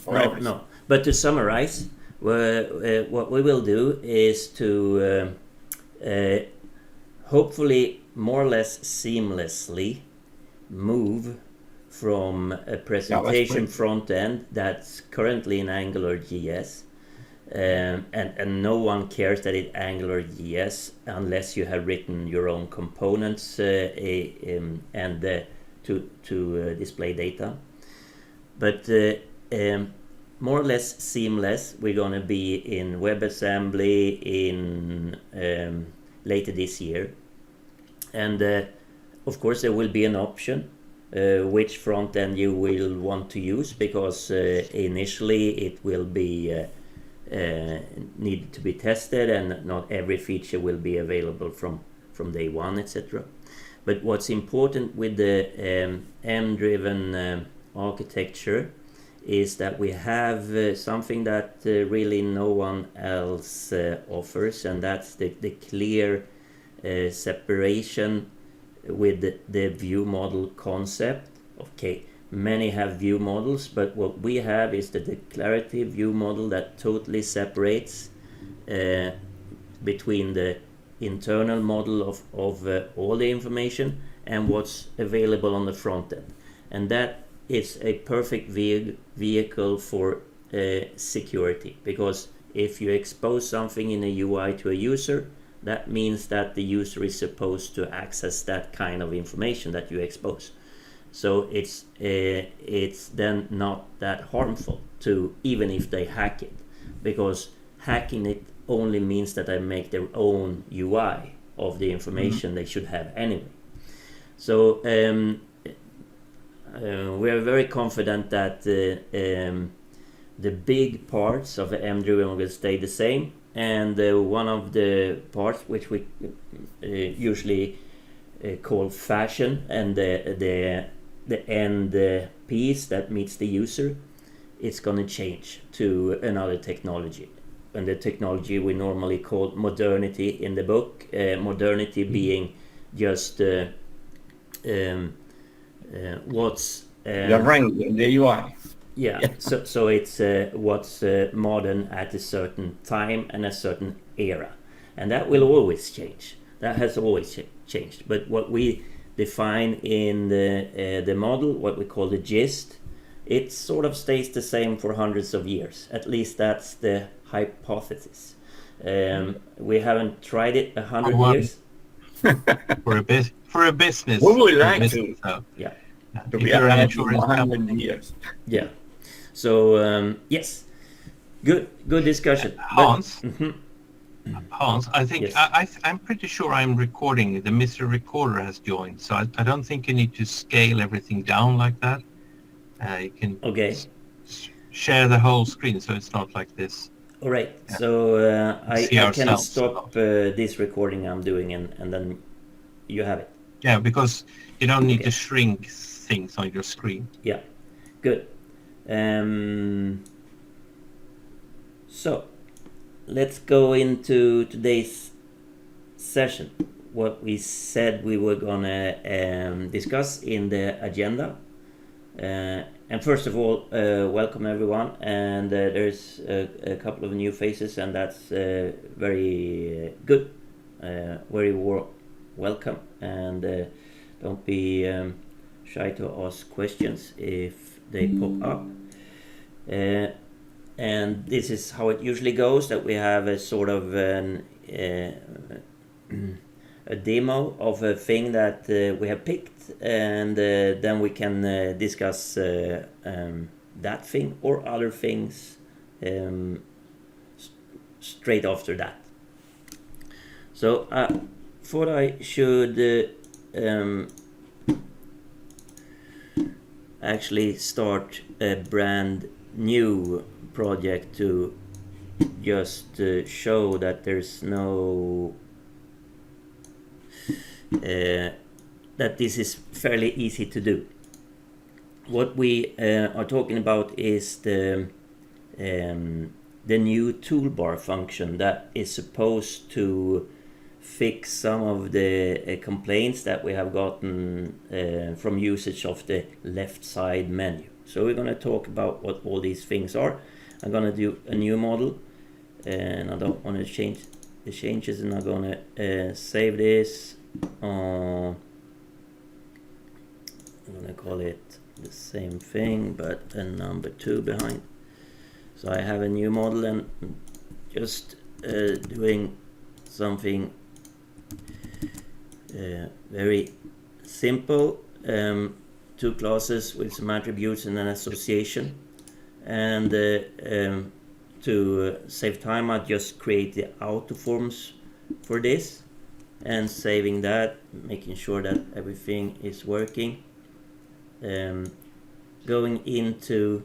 for No, everything. no. But to summarize, what we will do is to hopefully more or less seamlessly move from a presentation front end that's currently in AngularJS, and no one cares that it's AngularJS unless you have written your own components and to display data. But more or less seamless, we're going to be in WebAssembly in later this year, and of course there will be an option which front end you will want to use, because initially it will be need to be tested, and not every feature will be available from day one, etc. But what's important with the MDriven architecture is that we have something that really no one else offers, and that's the clear separation with the view model concept. Okay, many have view models, but what we have is the declarative view model that totally separates between the internal model of all the information and what's available on the front end. And that is a perfect vehicle for security, because if you expose something in a UI to a user, that means that the user is supposed to access that kind of information that you expose. So it's then not that harmful to, even if they hack it, because hacking it only means that they make their own UI of the information they should have anyway. So we are very confident that the big parts of the MDriven will stay the same, and one of the parts which we usually call fashion, and the end piece that meets the user, it's going to change to another technology. And the technology we normally call modernity in the book, modernity being just what's the UI. Yeah, so it's what's modern at a certain time and a certain era, and that will always change. That has always changed. But what we define in the model, what we call the gist, it sort of stays the same for hundreds of years. At least that's the hypothesis. We haven't tried it 100 years. For a business. We would like to. Yeah. To be around for 100 years. Yeah. So yes, good discussion. Hans, Hans, I think yes. I'm pretty sure I'm recording. The Mr. Recorder has joined, so I don't think you need to scale everything down like that. You can share the whole screen, so it's not like this. All right. Yeah. So I can stop this recording I'm doing, and then you have it. Yeah, because you don't need to shrink things on your screen. Yeah, good. So let's go into today's session. What we said we were gonna discuss in the agenda. And first of all, welcome everyone. And there's a couple of new faces, and that's very good. Very welcome, and don't be shy to ask questions if they pop up. And this is how it usually goes, that we have a sort of a demo of a thing that we have picked, and then we can discuss that thing or other things straight after that. So thought I should actually start a brand new project to just show that there's no that this is fairly easy to do. What we are talking about is the new toolbar function that is supposed to fix some of the complaints that we have gotten from usage of the left side menu. So we're going to talk about what all these things are. I'm going to do a new model, and I don't want to change the changes, and I'm going to save this. I'm going to call it the same thing, but a number 2 behind. So I have a new model, and just doing something very simple. 2 classes with some attributes and an association. And to save time, I just create the auto forms for this, and saving that, making sure that everything is working. Going into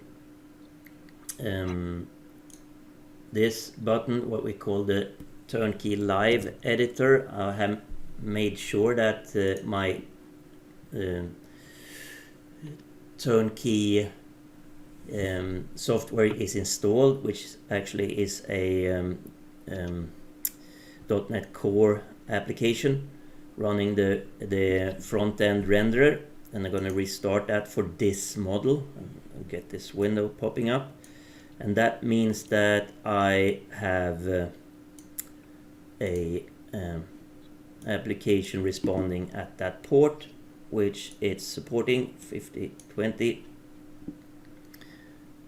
this button, what we call the turnkey live editor, I have made sure that my turnkey software is installed, which actually is a .NET Core application running the front-end renderer, and I'm going to restart that for this model. I'll get this window popping up, and that means that I have a application responding at that port, which it's supporting 5020,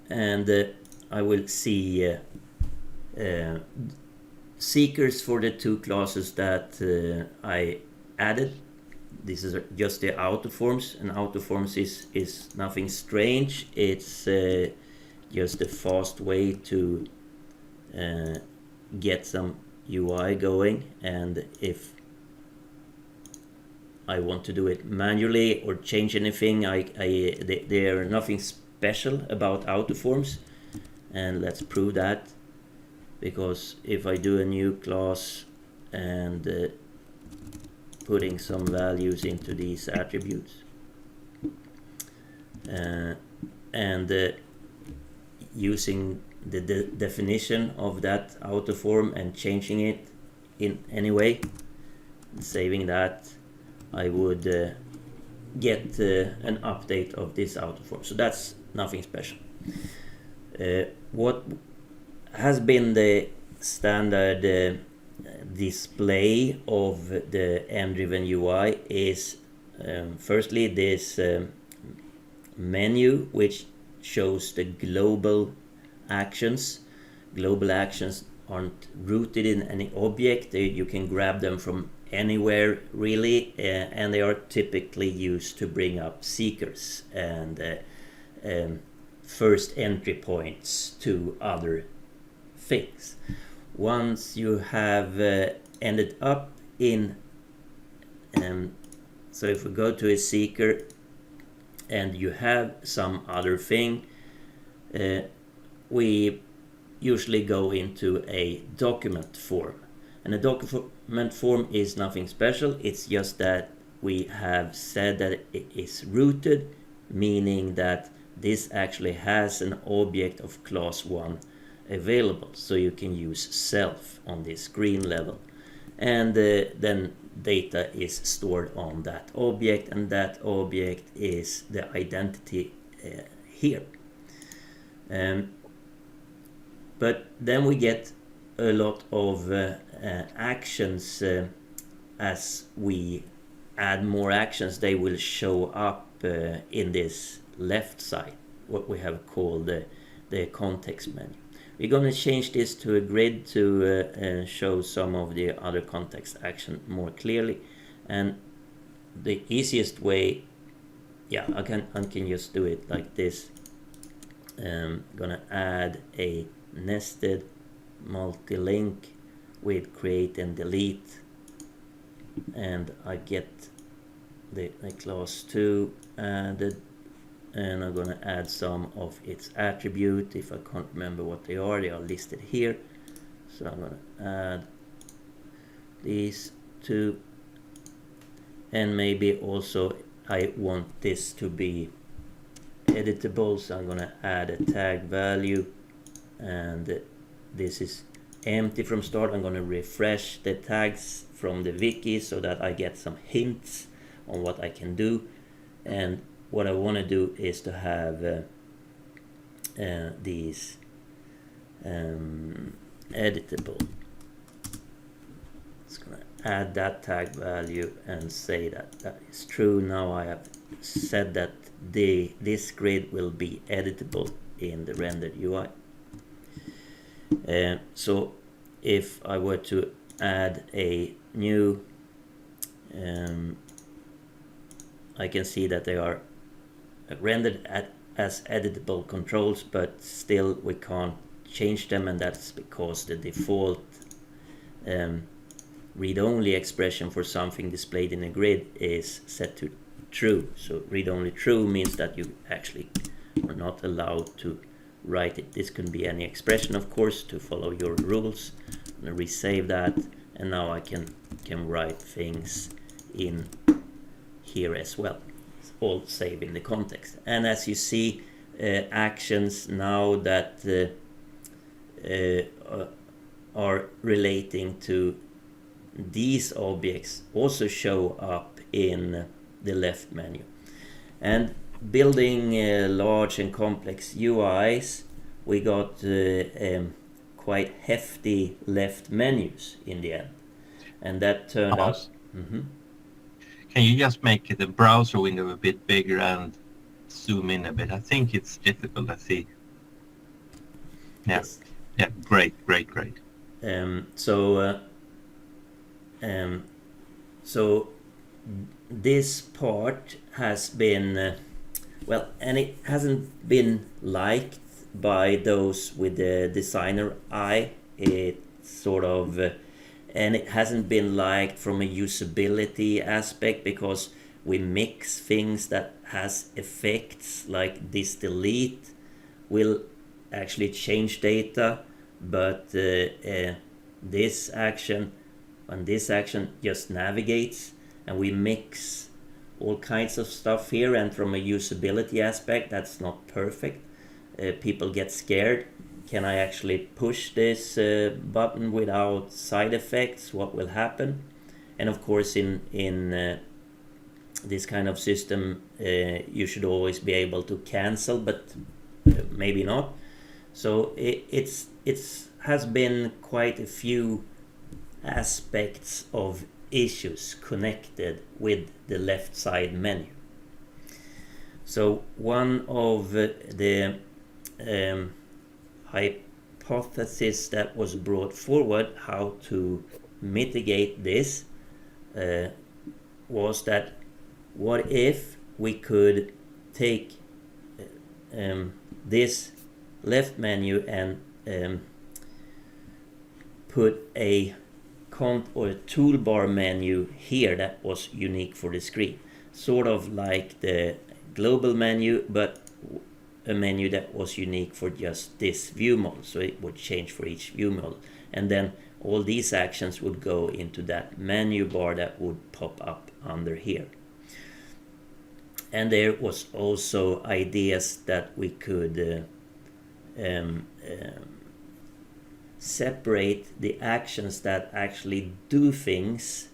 and I will see seekers for the 2 classes that I added. This is just the auto forms, and auto forms is nothing strange. It's just a fast way to get some UI going, and if I want to do it manually or change anything, there are nothing special about auto forms, and let's prove that, because if I do a new class and putting some values into these attributes and using the definition of that auto form and changing it in any way, saving that, I would get an update of this auto form. So that's nothing special. What has been the standard display of the MDriven UI is firstly this menu, which shows the global actions. Global actions aren't rooted in any object. You can grab them from anywhere really, and they are typically used to bring up seekers and first entry points to other things. Once you have ended up in, so if we go to a seeker and you have some other thing, we usually go into a document form. And a document form is nothing special, it's just that we have said that it is rooted, meaning that this actually has an object of class 1 available, so you can use self on this screen level, and then data is stored on that object, and that object is the identity here. But then we get a lot of actions. As we add more actions, they will show up in this left side, what we have called the context menu. We're going to change this to a grid to show some of the other context action more clearly, and the easiest way, I can just do it like this. I'm gonna add a nested multi-link with create and delete, and I get the class 2 added, and I'm gonna add some of its attribute. If I can't remember what they are listed here, so I'm gonna add these 2, and maybe also I want this to be editable, so I'm gonna add a tag value, and this is empty from start. I'm gonna refresh the tags from the wiki so that I get some hints on what I can do, and what I want to do is to have these editable. It's gonna add that tag value and say that that is true. Now I have said that this grid will be editable in the rendered UI. So if I were to add a new, I can see that they are rendered as editable controls, but still we can't change them, and that's because the default read-only expression for something displayed in a grid is set to true. So read-only true means that you actually are not allowed to write it. This can be any expression, of course, to follow your rules. I'm gonna resave that, and now I can write things in here as well. It's all saved in the context. And as you see, actions now that are relating to these objects also show up in the left menu. And building large and complex UIs, we got quite hefty left menus in the end, and that turned out. Can you just make the browser window a bit bigger and zoom in a bit? I think it's difficult to see. Yeah. Yes. Yeah, great. So this part has been well, and it hasn't been liked by those with the designer eye. It sort of and it hasn't been liked from a usability aspect, because we mix things that has effects, like this delete will actually change data, but this action and this action just navigates, and we mix all kinds of stuff here, and from a usability aspect that's not perfect. People get scared. Can I actually push this button without side effects? What will happen? And of course in this kind of system you should always be able to cancel, but maybe not. So it has been quite a few aspects of issues connected with the left side menu. So one of the hypothesis that was brought forward how to mitigate this was that what if we could take this left menu and put a or a toolbar menu here that was unique for the screen, sort of like the global menu, but a menu that was unique for just this view model, so it would change for each view model, and then all these actions would go into that menu bar that would pop up under here. And there was also ideas that we could separate the actions that actually do things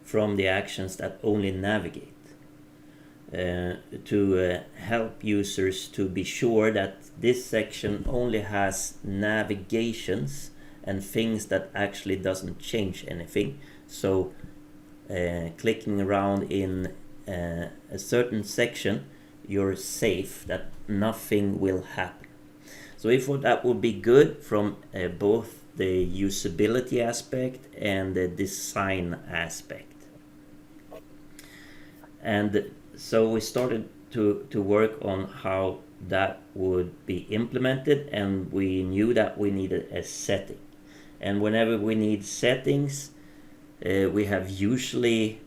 from the actions that only navigate, to help users to be sure that this section only has navigations and things that actually doesn't change anything. So clicking around in a certain section, you're safe that nothing will happen. So we thought that would be good from both the usability aspect and the design aspect. And so we started to work on how that would be implemented, and we knew that we needed a setting. And whenever we need settings, we have usually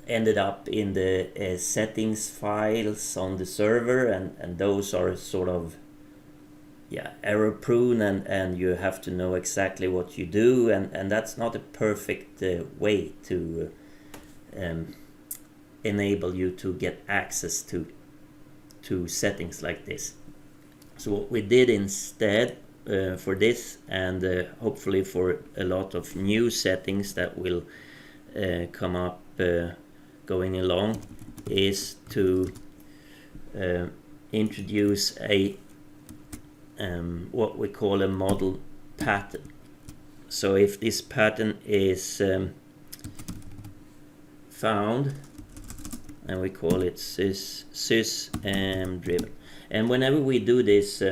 ended up in the settings files on the server, and those are sort of error prone, and you have to know exactly what you do, and that's not a perfect way to enable you to get access to settings like this. So what we did instead for this, and hopefully for a lot of new settings that will come up going along, is to introduce a what we call a model pattern. So if this pattern is found, and we call it sys-driven, and whenever we do this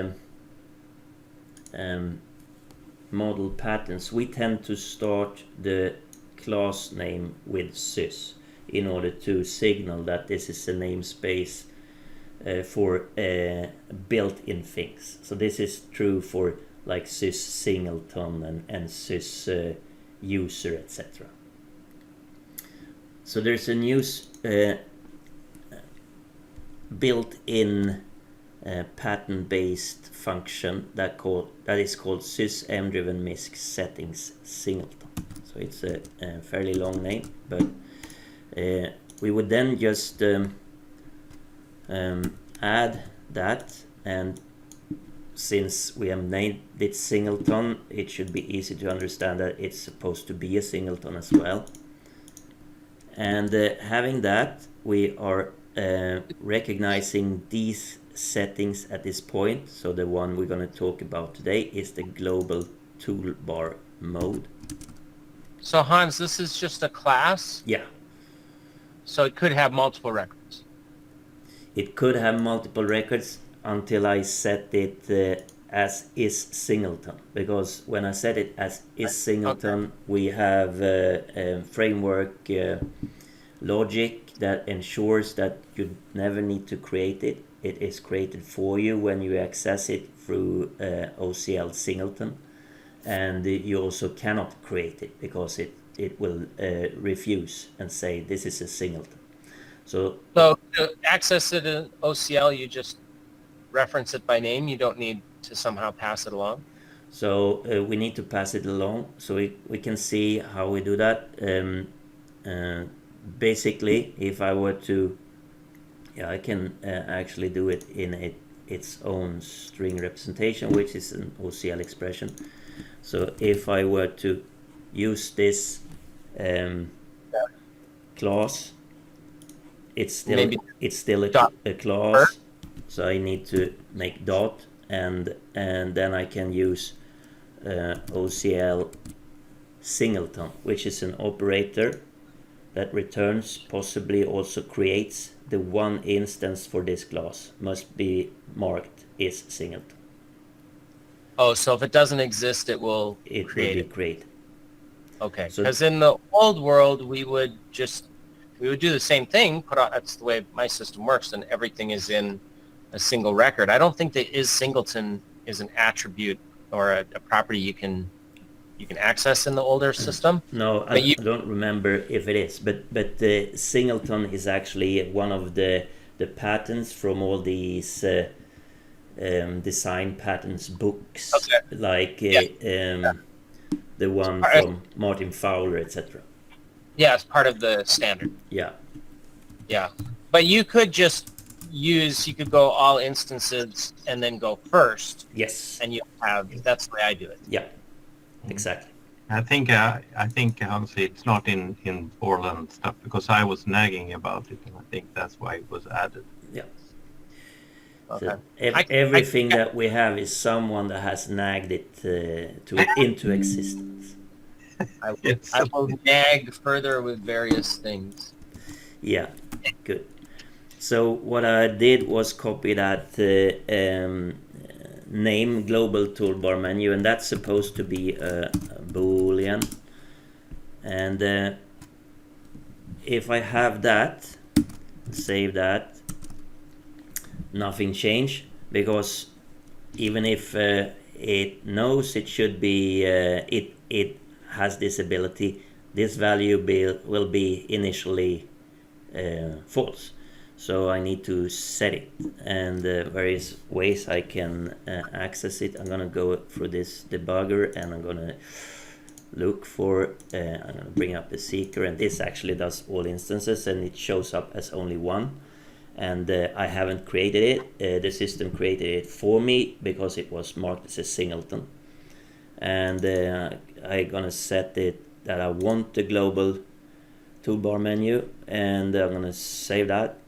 model patterns, we tend to start the class name with sys in order to signal that this is a namespace for built-in things. So this is true for like sys singleton and sys user, etc. So there's a new built-in pattern-based function that is called sys-driven misc settings singleton. So it's a fairly long name, but we would then just add that, and since we have named it singleton, it should be easy to understand that it's supposed to be a singleton as well. And having that, we are recognizing these settings at this point. So the one we're going to talk about today is the global toolbar mode. So Hans, this is just a class? Yeah. So it could have multiple records? It could have multiple records until I set it as is singleton, because when I set it as is singleton, we have a framework logic that ensures that you never need to create it. It is created for you when you access it through OCL singleton, and you also cannot create it because it will refuse and say this is a singleton. So to access it in OCL, you just reference it by name. You don't need to somehow pass it along. So we need to pass it along. So we can see how we do that. Basically, if I were to, I can actually do it in its own string representation, which is an OCL expression. So if I were to use this class, it's still a class. So I need to make dot, and then I can use OCL singleton, which is an operator that returns, possibly also creates, the one instance for this class must be marked is singleton. Oh, so if it doesn't exist, it will create it. Okay, because in the old world, we would do the same thing. That's the way my system works, and everything is in a single record. I don't think that is singleton is an attribute or a property you can access in the older system. No, I don't remember if it is, but the singleton is actually one of the patterns from all these design patterns books, like the one from Martin Fowler, etc. Yeah, it's part of the standard. Yeah. But you could just you could go all instances and then go first. Yes. And you have, that's the way I do it. Yeah, exactly. I think Hans, it's not in Orland stuff, because I was nagging about it, and I think that's why it was added. Yeah. Okay. So everything that we have is someone that has nagged it into existence. I will nag further with various things. Yeah, good. So what I did was copy that name global toolbar menu, and that's supposed to be a boolean. And if I have that, save that, nothing changed, because even if it knows it should be, it has this ability, this value will be initially false. So I need to set it, and various ways I can access it. I'm gonna go through this debugger, and I'm gonna look for, I'm gonna bring up the seeker, and this actually does all instances, and it shows up as only one. And I haven't created it. The system created it for me because it was marked as a singleton. And I'm gonna set it that I want the global toolbar menu, and I'm gonna save that.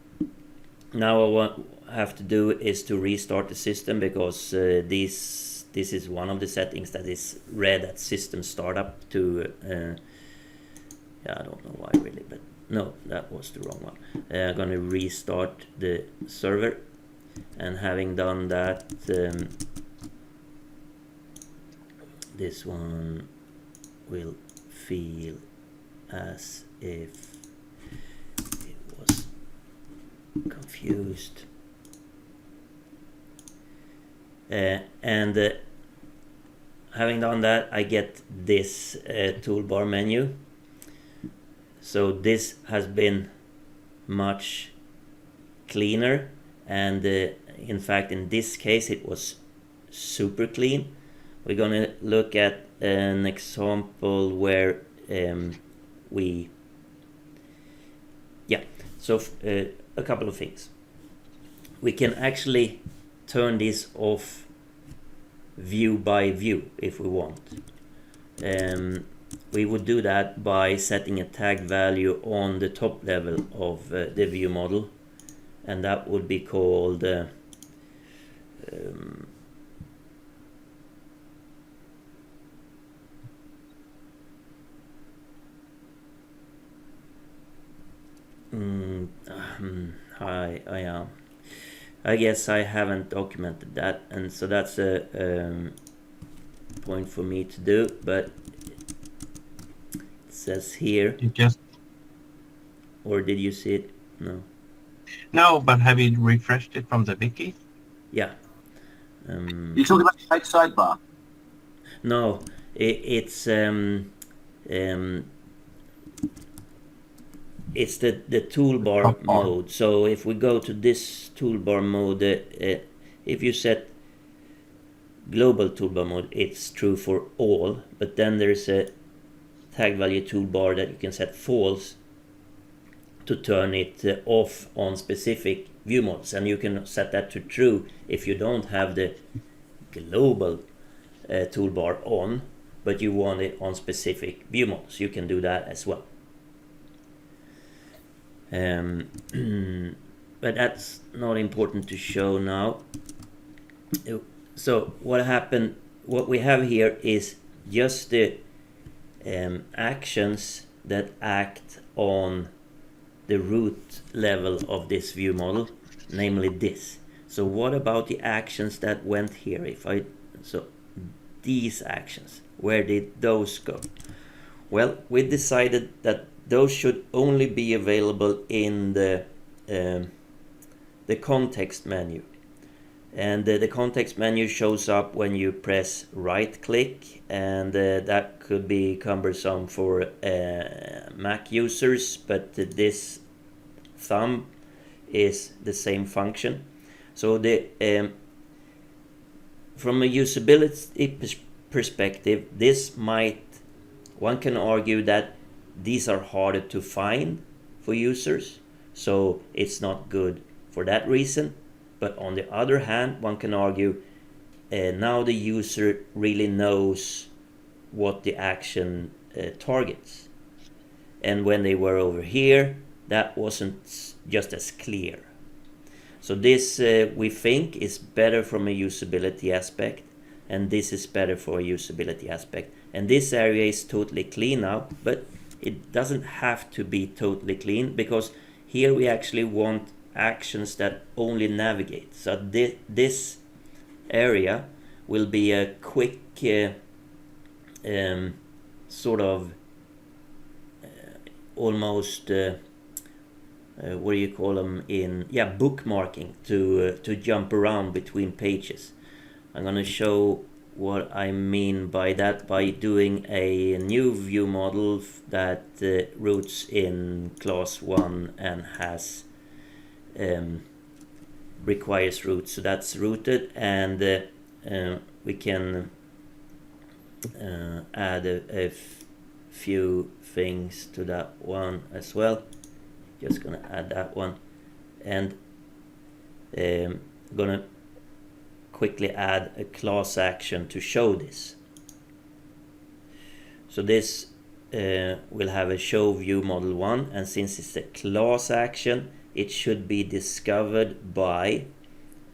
Now have to do is to restart the system, because this is one of the settings that is read at system startup to yeah, I don't know why really, but no, that was the wrong one. I'm gonna restart the server, and having done that, this one will feel as if it was confused. And having done that, I get this toolbar menu. So this has been much cleaner, and in fact in this case it was super clean. We're gonna look at an example where a couple of things. We can actually turn this off view by view if we want. We would do that by setting a tag value on the top level of the view model, and that would be called I guess I haven't documented that, and so that's a point for me to do, but it says here. You just... Or did you see it? No. No, but have you refreshed it from the wiki? Yeah. You're talking about the sidebar? No, it's the toolbar mode. So if we go to this toolbar mode, if you set global toolbar mode, it's true for all, but then there's a tag value toolbar that you can set false to turn it off on specific view modes, and you can set that to true if you don't have the global toolbar on, but you want it on specific view modes. You can do that as well. But that's not important to show now. So what we have here is just the actions that act on the root level of this view model, namely this. So what about the actions that went here? So these actions, where did those go? Well, we decided that those should only be available in the context menu, and the context menu shows up when you press right click, and that could be cumbersome for Mac users, but this thumb is the same function. So from a usability perspective, one can argue that these are harder to find for users, so it's not good for that reason. But on the other hand, one can argue now the user really knows what the action targets, and when they were over here, that wasn't just as clear. So this we think is better from a usability aspect, and this is better for a usability aspect. And this area is totally clean now, but it doesn't have to be totally clean, because here we actually want actions that only navigate. So this area will be a quick sort of almost what do you call them bookmarking to jump around between pages. I'm gonna show what I mean by that by doing a new view model that roots in class 1 and has requires root. So that's rooted, and we can add a few things to that one as well. Just gonna add that one, and gonna quickly add a class action to show this. So this will have a show view model 1, and since it's a class action, it should be discovered by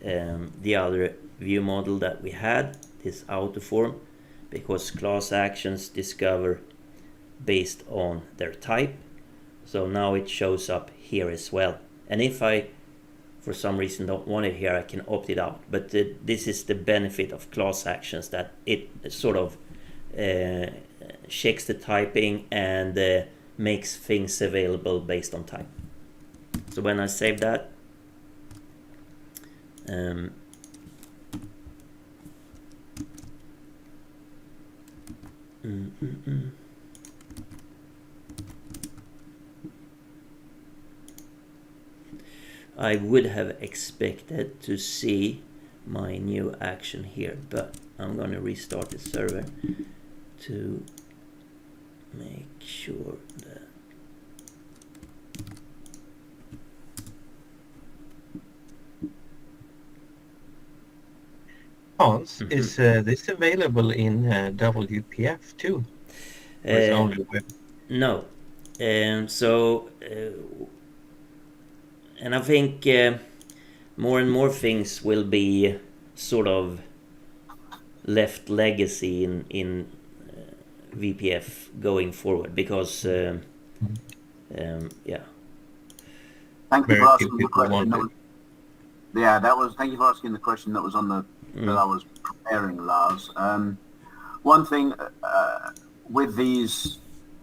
the other view model that we had, this auto form, because class actions discover based on their type. So now it shows up here as well. And if I for some reason don't want it here, I can opt it out. But this is the benefit of class actions, that it sort of checks the typing and makes things available based on type. So when I save that, I would have expected to see my new action here, but I'm going to restart the server to make sure that Hans, is this available in WPF too? Or is it only web? No. And I think more and more things will be sort of left legacy in VPF going forward, because yeah. Thank you for asking the question. Thank you for asking the question that was on the that I was preparing, Lars. One thing with these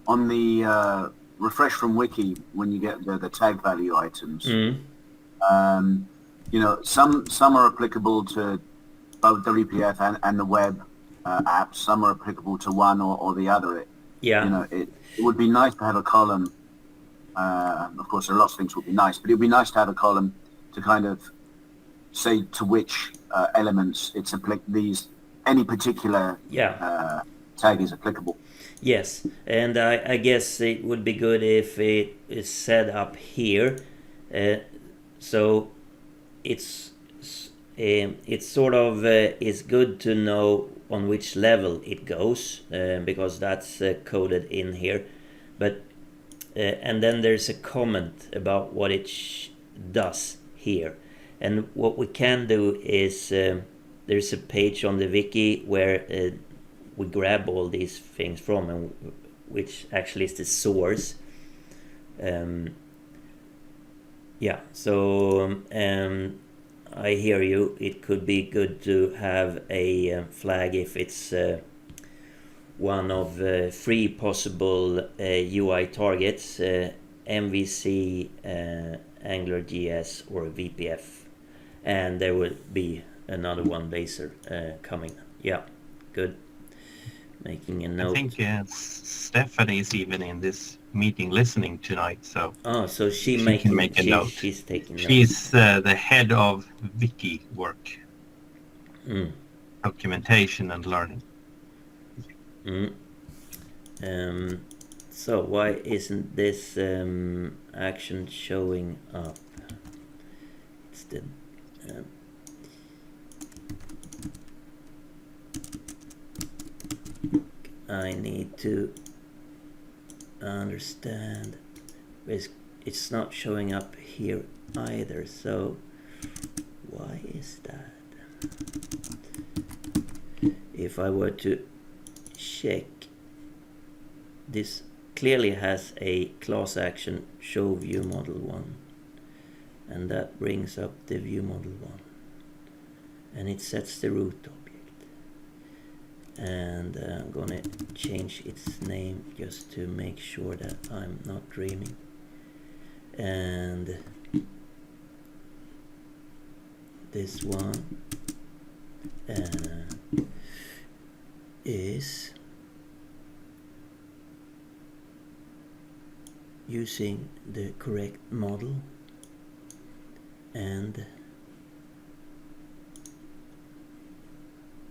on the refresh from wiki, when you get the tag value items, you know, some are applicable to both WPF and the web apps. Some are applicable to one or the other. You know, it would be nice to have a column. Of course, there are lots of things would be nice, but it would be nice to have a column to kind of say to which elements it's any particular tag is applicable. Yes, and I guess it would be good if it is set up here, so it's sort of is good to know on which level it goes, because that's coded in here, but and then there's a comment about what it does here. And what we can do is there's a page on the wiki where we grab all these things from, and which actually is the source. So I hear you. It could be good to have a flag if it's one of 3 possible UI targets, MVC, AngularJS, or VPF. And there will be another one later coming. Yeah, good. Making a note. I think Stephanie is even in this meeting listening tonight, so so she can make a note. She's taking notes. She's the head of wiki work, documentation and learning. So why isn't this action showing up? It's the I need to understand. It's not showing up here either, so why is that? If I were to check, this clearly has a class action show ViewModel 1, and that brings up the ViewModel 1, and it sets the root object. And I'm gonna change its name just to make sure that I'm not dreaming. And this one is using the correct model, and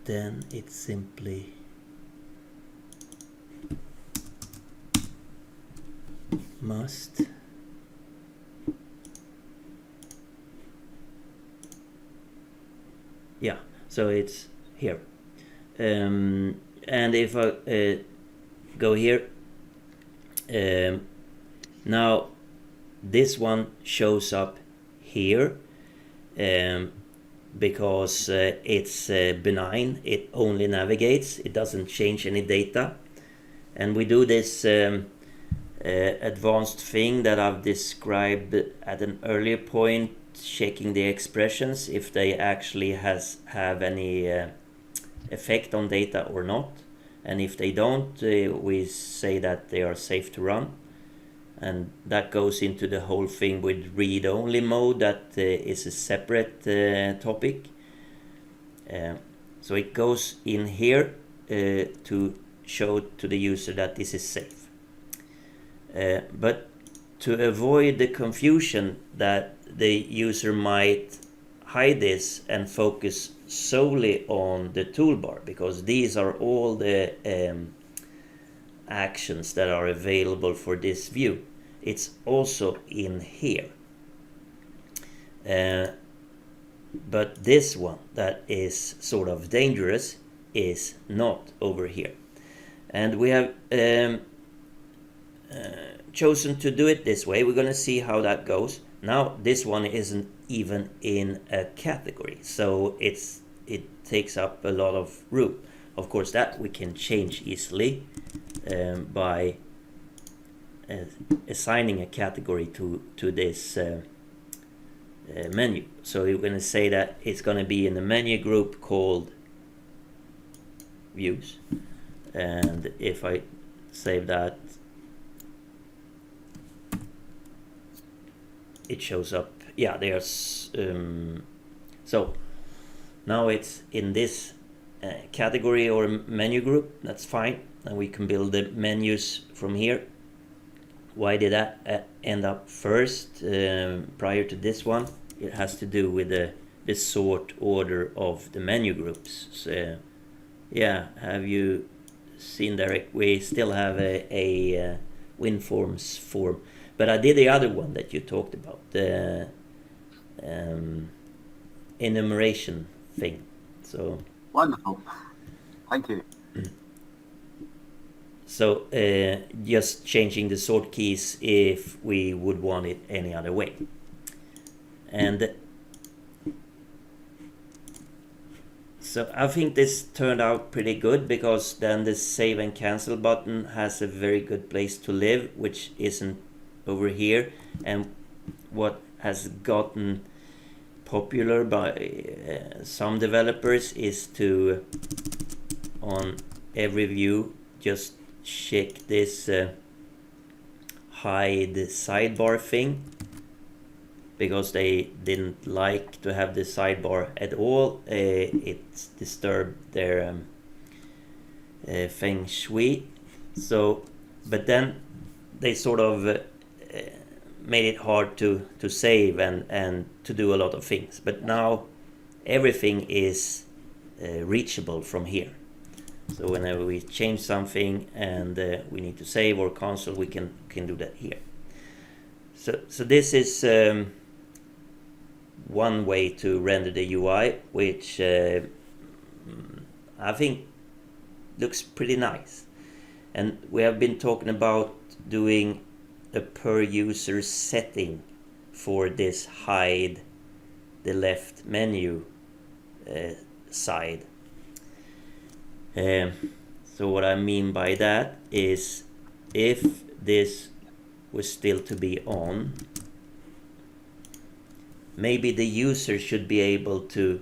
then it simply must so it's here, and if I go here, now this one shows up here, because it's benign. It only navigates. It doesn't change any data. And we do this advanced thing that I've described at an earlier point, checking the expressions if they actually have any effect on data or not. And if they don't, we say that they are safe to run. And that goes into the whole thing with read-only mode. That is a separate topic. So it goes in here to show to the user that this is safe. But to avoid the confusion that the user might hide this and focus solely on the toolbar, because these are all the actions that are available for this view. It's also in here. But this one that is sort of dangerous is not over here. And we have chosen to do it this way. We're going to see how that goes. Now this one isn't even in a category, so it takes up a lot of room. Of course, that we can change easily by assigning a category to this menu. So we're going to say that it's going to be in a menu group called views. And if I save that, it shows up. Yeah, there's so now it's in this category or menu group. That's fine, and we can build the menus from here. Why did that end up first prior to this one? It has to do with the sort order of the menu groups. So yeah, have you seen there? We still have a WinForms form, but I did the other one that you talked about, the enumeration thing. So wonderful, thank you. So just changing the sort keys if we would want it any other way. And so I think this turned out pretty good, because then the save and cancel button has a very good place to live, which isn't over here. And what has gotten popular by some developers is to, on every view, just check this hide sidebar thing, because they didn't like to have the sidebar at all. It disturbed their feng shui. So, but then they sort of made it hard to save and to do a lot of things. But now everything is reachable from here. So whenever we change something and we need to save or cancel, we can do that here. So this is one way to render the UI, which I think looks pretty nice. And we have been talking about doing a per user setting for this hide the left menu side. So what I mean by that is, if this was still to be on, maybe the user should be able to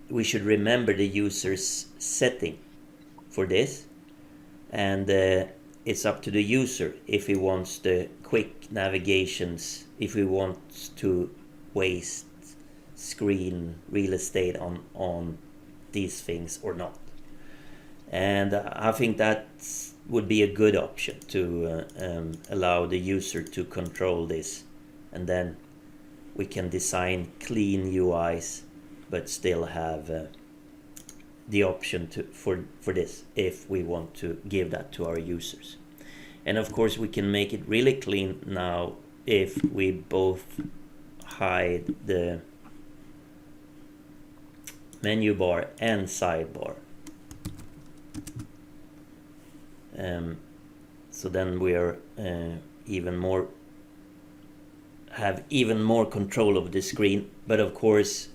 we should remember the user's setting for this, and it's up to the user if he wants the quick navigations, if he wants to waste screen real estate on these things or not. And I think that would be a good option to allow the user to control this, and then we can design clean UIs but still have the option for this if we want to give that to our users. And of course we can make it really clean now if we both hide the menu bar and sidebar. So then we are even more have even more control of the screen, but of course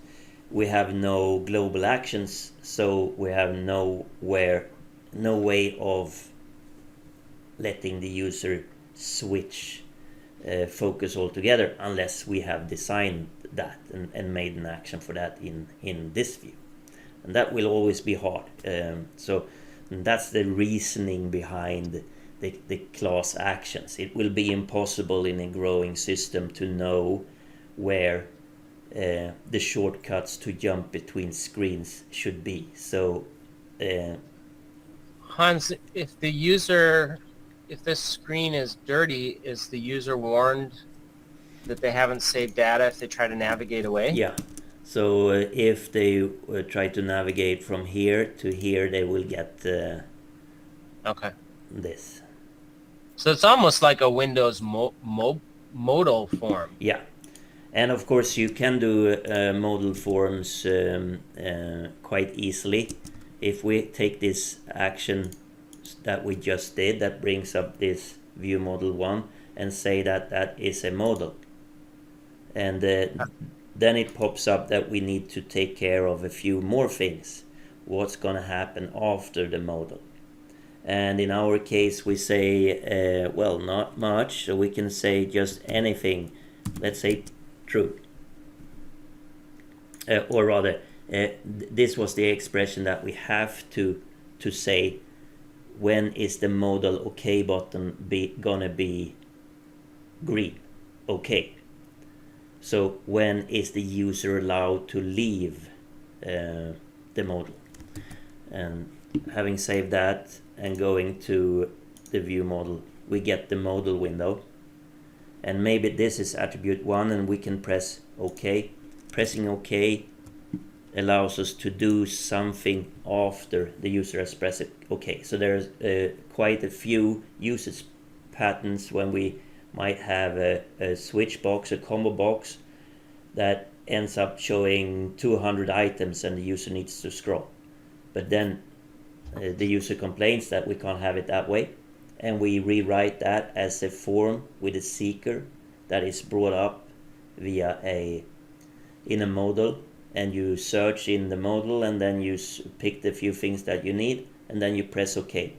we have no global actions, so we have no way of letting the user switch focus altogether unless we have designed that and made an action for that in this view, and that will always be hard. So that's the reasoning behind the class actions. It will be impossible in a growing system to know where the shortcuts to jump between screens should be. So Hans, if this screen is dirty, is the user warned that they haven't saved data if they try to navigate away? Yeah. So if they try to navigate from here to here, they will get okay. this. So it's almost like a Windows modal form. Yeah. And of course you can do modal forms quite easily. If we take this action that we just did, that brings up this ViewModel 1, and say that that is a modal. And then it pops up that we need to take care of a few more things. What's going to happen after the modal? And in our case we say, well, not much, so we can say just anything. Let's say true. Or rather, this was the expression that we have to say when is the modal OK button gonna be green. OK. So when is the user allowed to leave the modal? And having saved that and going to the view model, we get the modal window. And maybe this is attribute 1 and we can press OK. Pressing OK allows us to do something after the user has pressed it OK. So there's quite a few usage patterns when we might have a switch box, a combo box that ends up showing 200 items and the user needs to scroll. But then the user complains that we can't have it that way, and we rewrite that as a form with a seeker that is brought up via in a modal, and you search in the modal and then you pick the few things that you need and then you press OK.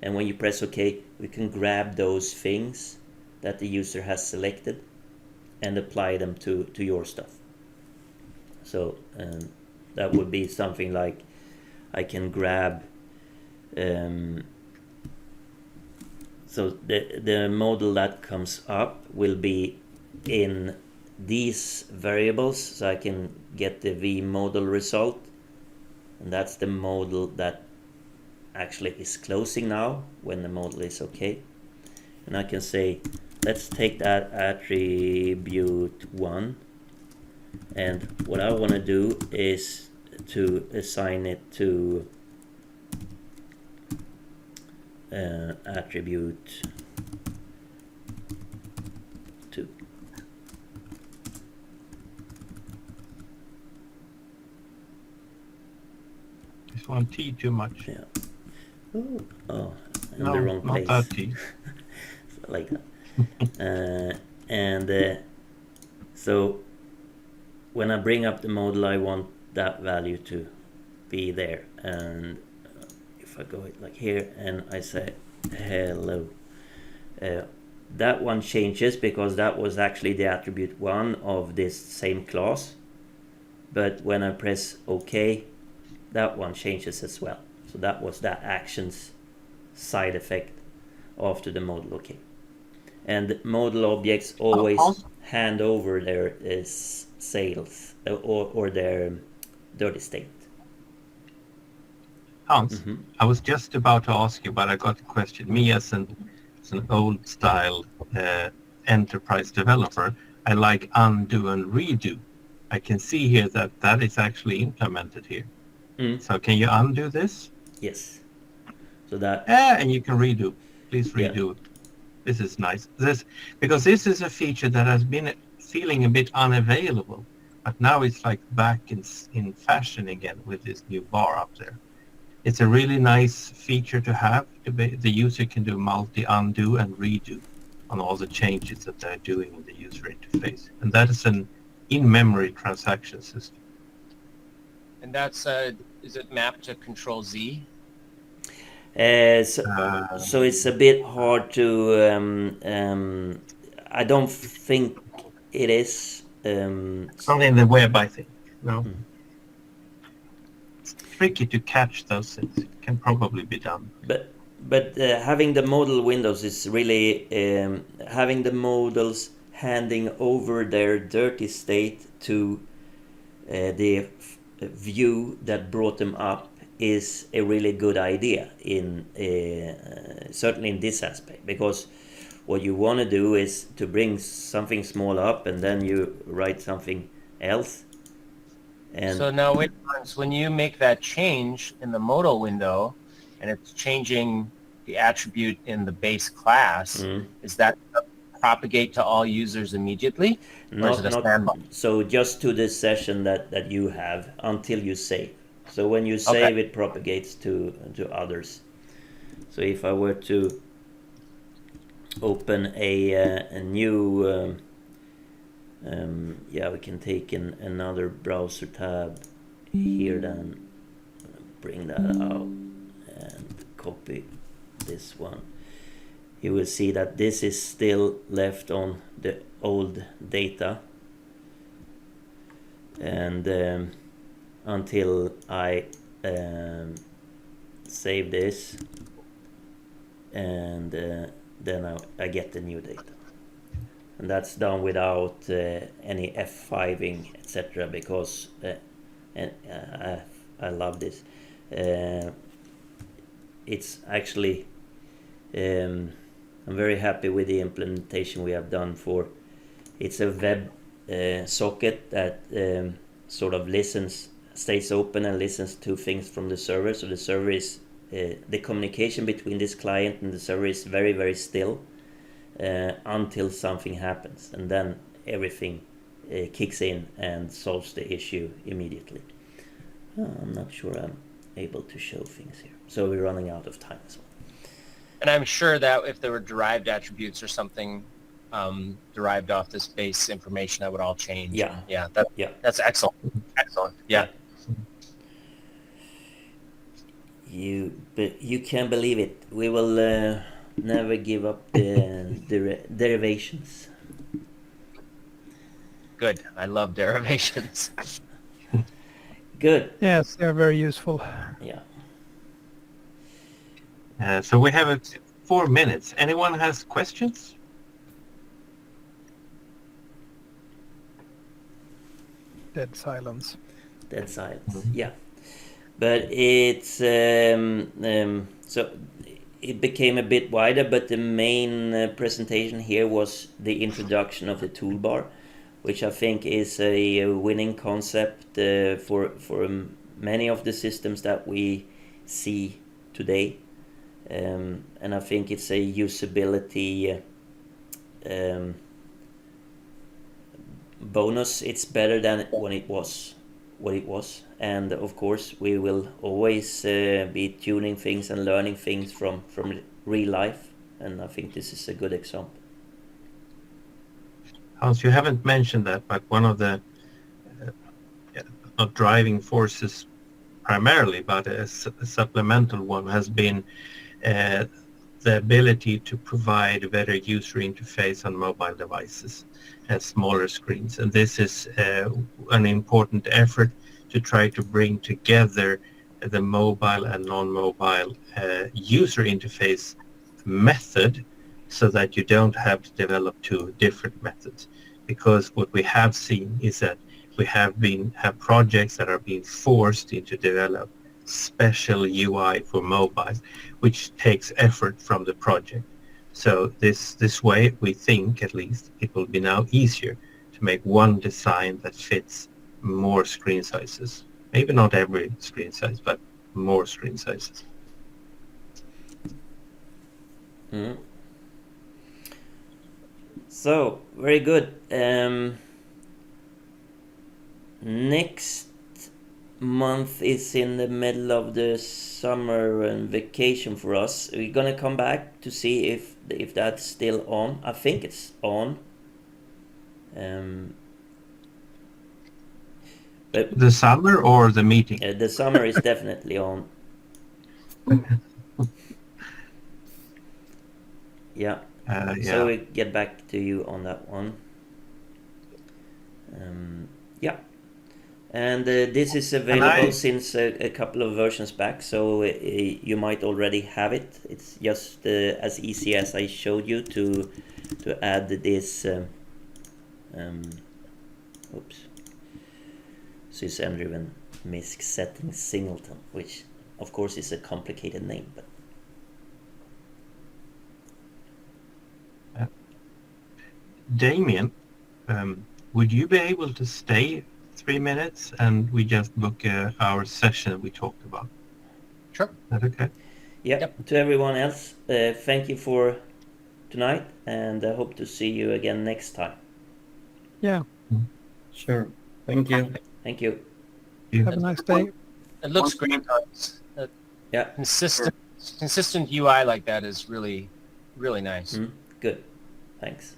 And when you press OK, we can grab those things that the user has selected and apply them to your stuff. So that would be something like I can grab so the modal that comes up will be in these variables, so I can get the ViewModel result, and that's the modal that actually is closing now when the modal is OK. And I can say let's take that attribute 1, and what I want to do is to assign it to attribute 2. This one T too much. Yeah. Oh, in no, the wrong place. Not that T. Like that. And so when I bring up the modal, I want that value to be there. And if I go like here and I say hello, that one changes because that was actually the attribute 1 of this same class. But when I press OK, that one changes as well. So that was that action's side effect after the modal OK. And modal objects always hand over their sales or their dirty state. Hans, I was just about to ask you, but I got a question. Me as an old style enterprise developer, I like undo and redo. I can see here that is actually implemented here. So can you undo this? Yes. So that. And you can redo. Please redo it. This is nice. Because this is a feature that has been feeling a bit unavailable, but now it's like back in fashion again with this new bar up there. It's a really nice feature to have. The user can do multi undo and redo. on all the changes that they're doing in the user interface. And that is an in-memory transaction system. And that's, is it mapped to Control Z? So it's a bit hard to, I don't think it is. Only in the web, I think. No. It's tricky to catch those things. It can probably be done. But having the modal windows is really having the modals handing over their dirty state to the view that brought them up is a really good idea in certainly in this aspect, because what you want to do is to bring something small up and then you write something else. And so now wait, when you make that change in the modal window and it's changing the attribute in the base class, is that propagate to all users immediately? Or is it a sandbox? So just to the session that you have until you save. So when you save, it propagates to others. So if I were to open a new, we can take another browser tab here, then bring that out and copy this one. You will see that this is still left on the old data, and until I save this, and then I get the new data, and that's done without any F5ing, etc. Because and I love this. It's actually I'm very happy with the implementation we have done for. It's a web socket that sort of stays open and listens to things from the server. So the server is the communication between this client and the server is very, very still until something happens, and then everything kicks in and solves the issue immediately. I'm not sure I'm able to show things here, so we're running out of time as well. And I'm sure that if there were derived attributes or something derived off this base information, that would all change. Yeah. That's excellent. Excellent. Yeah. You can't believe it. We will never give up the derivations. Good. I love derivations. Good. Yes, they are very useful. Yeah. So we have 4 minutes. Anyone has questions? Dead silence. Dead silence. Yeah. But it's so it became a bit wider, but the main presentation here was the introduction of the toolbar, which I think is a winning concept for many of the systems that we see today. And I think it's a usability bonus. It's better than what it was, and of course we will always be tuning things and learning things from real life, and I think this is a good example. Hans, you haven't mentioned that, but one of the not driving forces primarily, but a supplemental one has been the ability to provide a better user interface on mobile devices and smaller screens. And this is an important effort to try to bring together the mobile and non-mobile user interface method so that you don't have to develop two different methods. Because what we have seen is that we have projects that are being forced into develop special UI for mobile, which takes effort from the project. So this way, we think at least it will be now easier to make one design that fits more screen sizes. Maybe not every screen size, but more screen sizes. Mm. So, very good. Next month is in the middle of the summer and vacation for us. We're gonna come back to see if that's still on. I think it's on. But The summer or the meeting? the summer is definitely on. Yeah. So we get back to you on that one. Yeah. And this is available since a couple of versions back, so you might already have it. It's just as easy as I showed you to add this sys-driven misc setting singleton, which of course is a complicated name, but Damien, would you be able to stay 3 minutes and we just book our session we talked about? Sure. Is that okay? yeah. Yep. To everyone else, thank you for tonight, and I hope to see you again next time. Yeah. Sure. Thank you. Thank you. Have a nice day. It looks great. Yeah. Consistent UI like that is really, really nice. Good. Thanks.